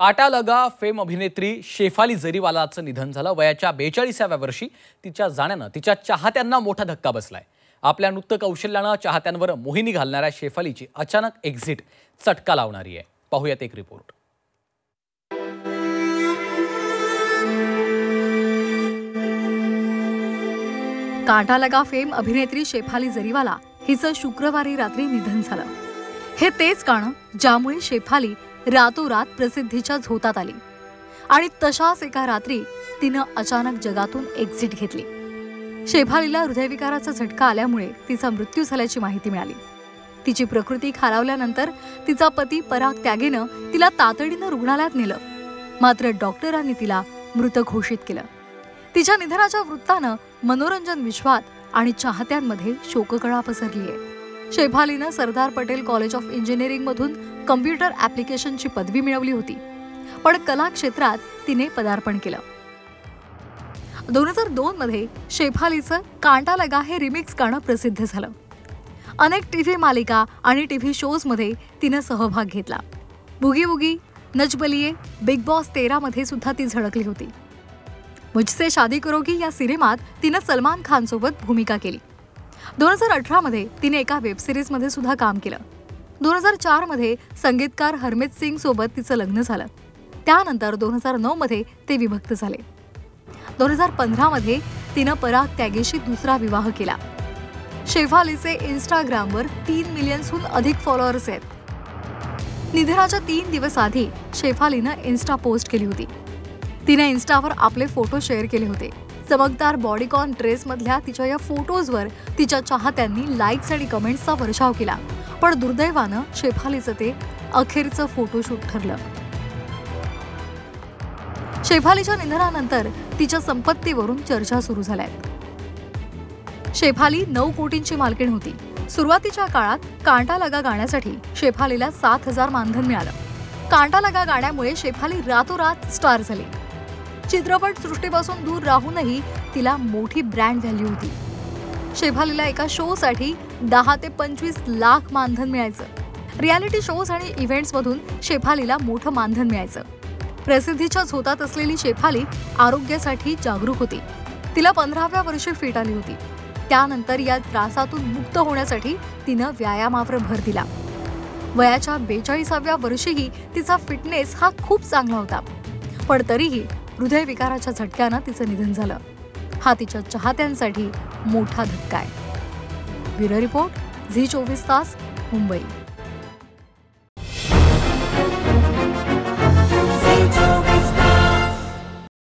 काटा लगा फेम अभिनेत्री शेफाली जरीवालाचं निधन झालं। वयाच्या 42व्या वर्षी तिच्या जाण्यानं तिच्या चाहत्यांना मोठा धक्का बसलाय। आपल्या नृत्य कौशल्यानं चाहत्यांवर मोहिनी घालणाऱ्या शेफालीची अचानक एक्झिट चटका लावणारी आहे। पाहूयात एक रिपोर्ट। काटा लगा फेम अभिनेत्री शेफाली जरीवाला हिचं शुक्रवारी रात्री निधन झालं। हे तेच कारण ज्यामुळे शेफाली रातोरात प्रसिद्धीच्या झोतात आली आणि तशाच एका रात्री तिनं अचानक जगातून एक्झिट घेतली। शेफालीला हृदयविकाराचा झटका आल्यामुळे तिचा मृत्यू झाल्याची माहिती मिळाली। तिची प्रकृती खालावल्यानंतर तिचा पती पराग त्यागेनं तिला तातडीनं रुग्णालयात नेलं, मात्र डॉक्टरांनी तिला मृत घोषित केलं। तिच्या निधनाच्या वृत्तानं मनोरंजन विश्वात आणि चाहत्यांमध्ये शोककळा पसरली आहे। शेफालीनं Sardar Patel college of engineering मधून कम्प्युटर ॲप्लिकेशनची पदवी मिळवली होती, पण कला क्षेत्रात तिने पदार्पण केलं। 2002 मध्ये शेफालीचं कांटा लगा हे रिमिक्स गाणं प्रसिद्ध झालं। अनेक टीव्ही मालिका आणि टीव्ही शोज मध्ये तिनं सहभाग घेतला। बुगी बुगी, नच बलिये, बिग बॉस 13 मध्ये सुद्धा ती झळकली होती। मुझसे शादी करोगी या सिनेमात तिनं सलमान खान सोबत भूमिका केली। 2018 मध्ये तिने एका वेब सिरीज मध्ये सुद्धा काम केलं। 2004 मध्ये संगीतकार हरमीत सिंग सोबत तिचं लग्न झालं। त्यानंतर 2009 मध्ये ते विभक्त झाले। 2015 मध्ये तिनं पराग त्यागेशी दुसरा विवाह केला। शेफालीचे इंस्टाग्रामवर 3 मिलियनहून अधिक फॉलोअर्स आहेत। निधनाच्या 3 दिवस आधी शेफालीनं इन्स्टा पोस्ट केली होती। तिने इन्स्टावर आपले फोटो शेअर केले होते। चमकदार बॉडीकॉन ड्रेसमधल्या तिच्या या फोटोजवर तिच्या चाहत्यांनी लाईक्स आणि कमेंट्सचा वर्षाव केला, पण दुर्दैवानं शेफालीचं ते अखेरचं फोटोशूट ठरलं। शेफालीच्या निधनानंतर तिच्या संपत्तीवरून चर्चा सुरू झाल्या आहेत। शेफाली 9 कोटींची मालकीण होती। सुरुवातीच्या काळात कांटा लगा गाण्यासाठी शेफालीला 7000 मानधन मिळालं। कांटा लगा गाण्यामुळे शेफाली रातोरात स्टार झाली। चित्रपट सृष्टीपासून दूर राहूनही तिला मोठी ब्रँड व्हॅल्यू होती। शेफालीला एका शो साठी 10 ते 25 लाख मानधन मिळायचं। रियालिटी शोज आणि इव्हेंट्समधून शेफालीला मोठं मानधन मिळायचं। प्रसिद्धीच्या झोतात असलेली शेफाली आरोग्यासाठी जागरूक होती। तिला 15व्या वर्षी फिट आली होती। त्यानंतर या त्रासातून मुक्त होण्यासाठी तिनं व्यायामावर भर दिला। वयाच्या 42व्या वर्षीही तिचा फिटनेस हा खूप चांगला होता, पण तरीही हृदयविकाराच्या झटक्यानं तिचं निधन झालं। हा तिच्या चाहत्यांसाठी मोठा धक्का आहे। ब्युरो रिपोर्ट, झी 24 तास, मुंबई।